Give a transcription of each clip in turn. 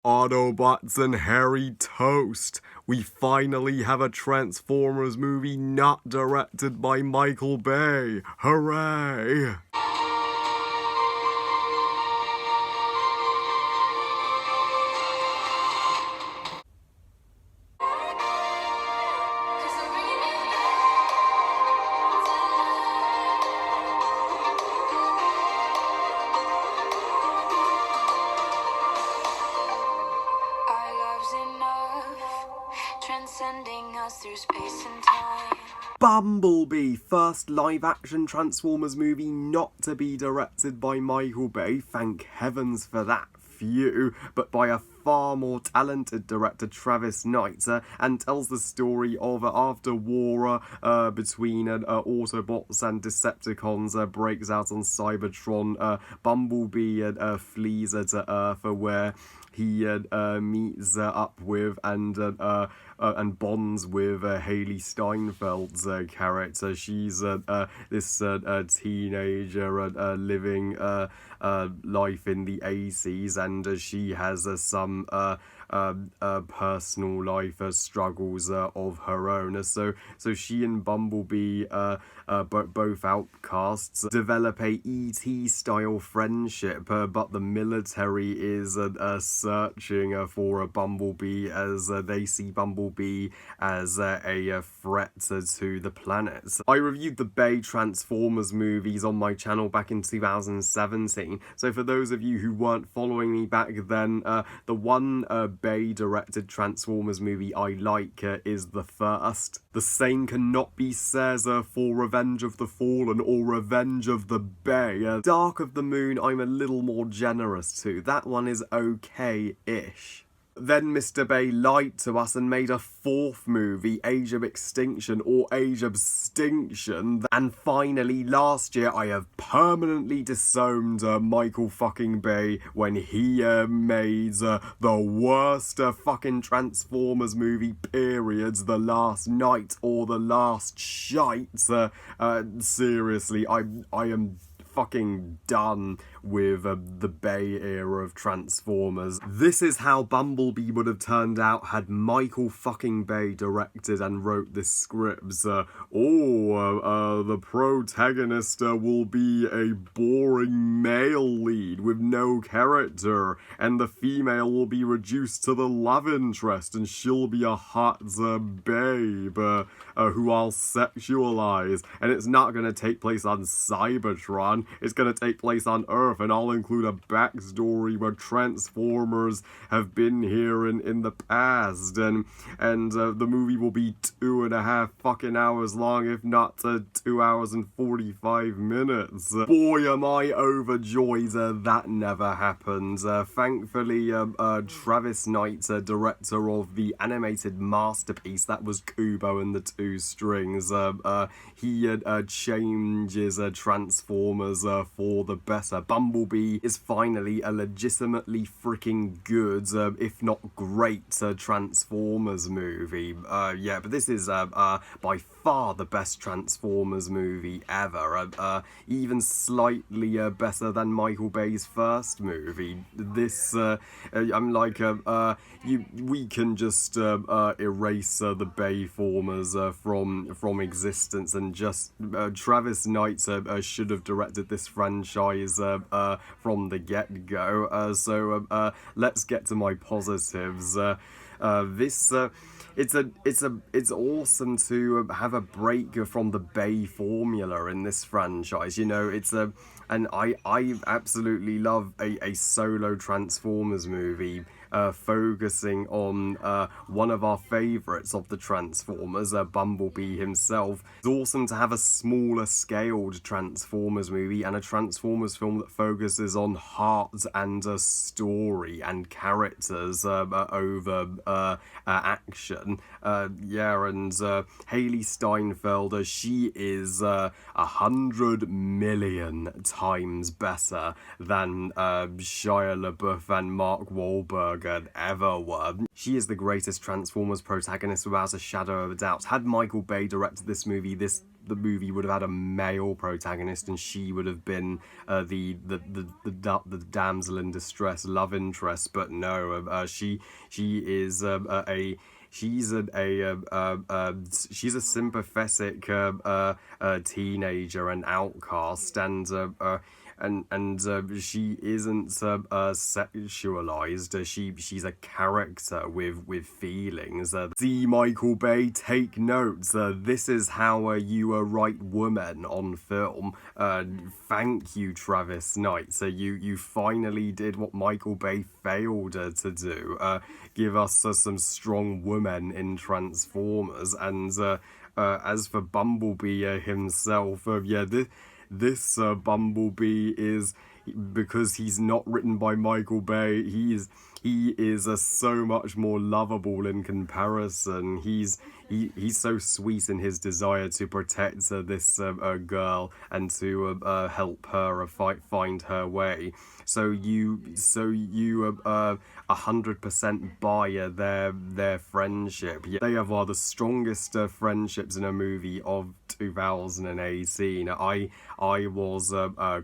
Autobots and Hairy Toast. We finally have a Transformers movie not directed by Michael Bay. Hooray! Transcending us through space and time. Bumblebee, first live-action Transformers movie not to be directed by Michael Bay. Thank heavens for that. Phew, but by a far more talented director, Travis Knight, and tells the story of after war between Autobots and Decepticons breaks out on Cybertron. Bumblebee flees to Earth, where he meets up with and bonds with Haley Steinfeld's character. She's this teenager living life in the 80s, and she has some personal life struggles of her own. So she and Bumblebee, both outcasts, develop a E.T. style friendship, but the military is searching for a Bumblebee, as they see Bumblebee as a threat to the planet. I reviewed the Bay Transformers movies on my channel back in 2017, so for those of you who weren't following me back then, the one Bay directed Transformers movie I like is the first. The same cannot be said for Revenge of the Fallen or Revenge of the Bay. Dark of the Moon I'm a little more generous to. That one is okay-ish. Then Mr. Bay lied to us and made a fourth movie, Age of Extinction or Age of Stinction. And finally, last year, I have permanently disowned Michael fucking Bay when he made the worst fucking Transformers movie, period, The Last Night or The Last Shite. Seriously, I am fucking done with the Bay era of Transformers. This is how Bumblebee would have turned out had Michael fucking Bay directed and wrote this script. The protagonist will be a boring male lead with no character, and the female will be reduced to the love interest, and she'll be a hot babe who I'll sexualize, and it's not gonna take place on Cybertron, it's gonna take place on Earth, and I'll include a backstory where Transformers have been here in the past, and the movie will be 2.5 fucking hours long, if not 2 hours and 45 minutes. Boy, am I overjoyed that never happened. Thankfully, Travis Knight, director of the animated masterpiece that was Kubo and the Two Strings, he changes Transformers for the better. Bumblebee is finally a legitimately freaking good, if not great, Transformers movie. Yeah, but this is by far the best Transformers movie ever. Even slightly better than Michael Bay's first movie. This, I'm like, we can just erase the Bayformers from existence, and just Travis Knight should have directed this franchise from the get-go. So let's get to my positives. It's awesome to have a break from the Bay formula in this franchise. You know, and I absolutely love a solo Transformers movie. Focusing on one of our favourites of the Transformers, Bumblebee himself. It's awesome to have a smaller scaled Transformers movie and a Transformers film that focuses on heart and a story and characters over action. And Haley Steinfeld, she is 100 million times better than Shia LaBeouf and Mark Wahlberg ever were. She is the greatest Transformers protagonist without a shadow of a doubt. Had Michael Bay directed this movie, the movie would have had a male protagonist, and she would have been the damsel in distress love interest. But no, she is she's a sympathetic teenager and outcast, and she isn't sexualized. She's a character with feelings. See, Michael Bay, take notes. This is how you write women on film. Thank you, Travis Knight. You finally did what Michael Bay failed to do. Give us some strong women in Transformers. And as for Bumblebee himself, this Bumblebee is, because he's not written by Michael Bay, he is so much more lovable in comparison. He's so sweet in his desire to protect this girl and to help her find her way. So you 100% buy their friendship. They are the strongest friendships in a movie of 2018. I was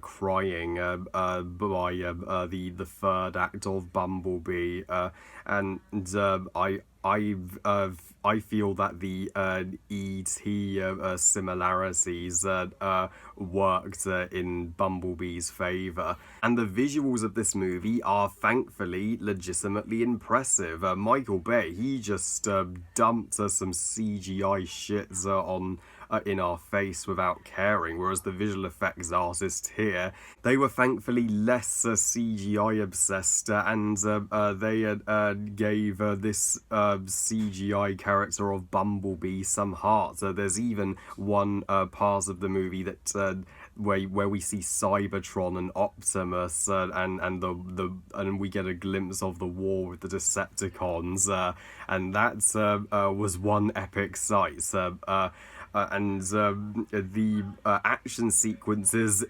crying by the third act of Bumblebee, and I feel that the E.T. similarities worked in Bumblebee's favour. And the visuals of this movie are thankfully legitimately impressive. Michael Bay, he just dumped some CGI shits on in our face without caring, whereas the visual effects artists here, they were thankfully less CGI obsessed, and they gave this CGI character of Bumblebee some heart. There's even one part of the movie that where we see Cybertron and Optimus, and we get a glimpse of the war with the Decepticons, and that was one epic sight. And the action sequences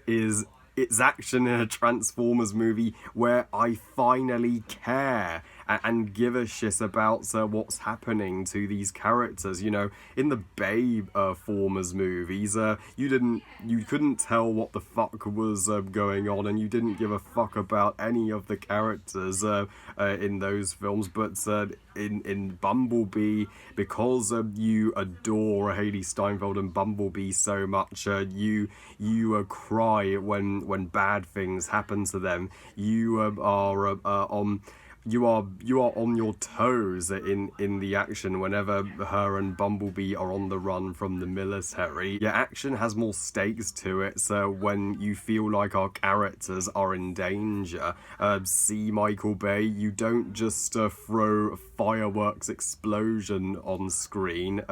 it's action in a Transformers movie where I finally care and give a shit about what's happening to these characters. You know, in the Formers movies, you couldn't tell what the fuck was going on, and you didn't give a fuck about any of the characters in those films. But in Bumblebee, because you adore Haley Steinfeld and Bumblebee so much, you cry when bad things happen to them. You are on your toes in the action whenever her and Bumblebee are on the run from the military. Your action has more stakes to it, so when you feel like our characters are in danger, see Michael Bay, you don't just throw a fireworks explosion on screen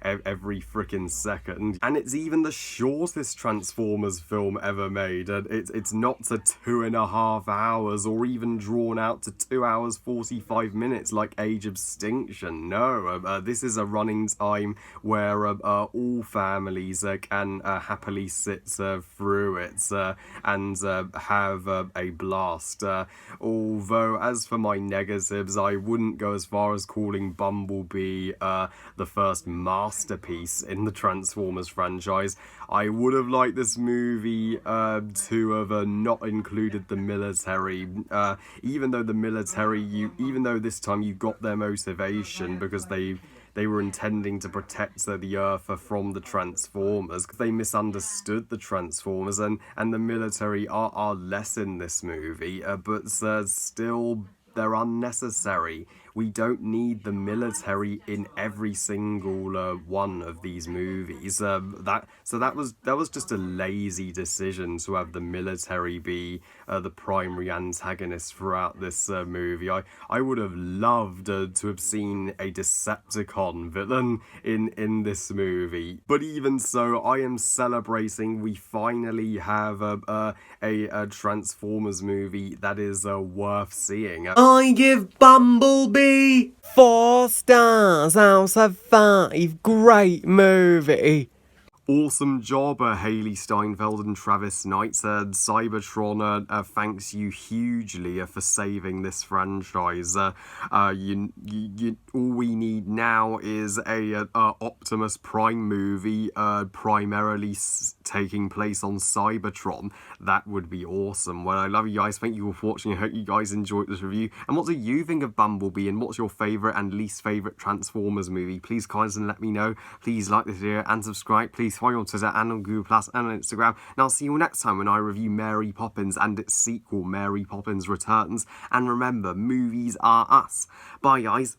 every freaking second. And it's even the shortest Transformers film ever made. It's not to 2.5 hours or even drawn out to 2 hours 45 minutes like Age of Extinction. No, this is a running time where all families can happily sit through it and have a blast. Although, as for my negatives, I wouldn't go as far as calling Bumblebee the first masterpiece in the Transformers franchise. I would have liked this movie to have not included the military, even though the military, even though this time you got their motivation because they were intending to protect the Earth from the Transformers. They misunderstood the Transformers, and the military are less in this movie, but still they're unnecessary. We don't need the military in every single one of these movies. That was just a lazy decision to have the military be the primary antagonist throughout this movie. I would have loved to have seen a Decepticon villain in this movie. But even so, I am celebrating we finally have a Transformers movie that is worth seeing. I give Bumblebee 4 stars out of 5. Great movie. Awesome job, Haley Steinfeld and Travis Knight. Cybertron thanks you hugely for saving this franchise. All we need now is a Optimus Prime movie, primarily taking place on Cybertron. That would be awesome. Well, I love you guys. Thank you for watching. I hope you guys enjoyed this review. And what do you think of Bumblebee? And what's your favourite and least favourite Transformers movie? Please comment and let me know. Please like this video and subscribe. Please follow me on Twitter and on Google Plus and on Instagram. And I'll see you all next time when I review Mary Poppins and its sequel, Mary Poppins Returns. And remember, movies are us. Bye, guys.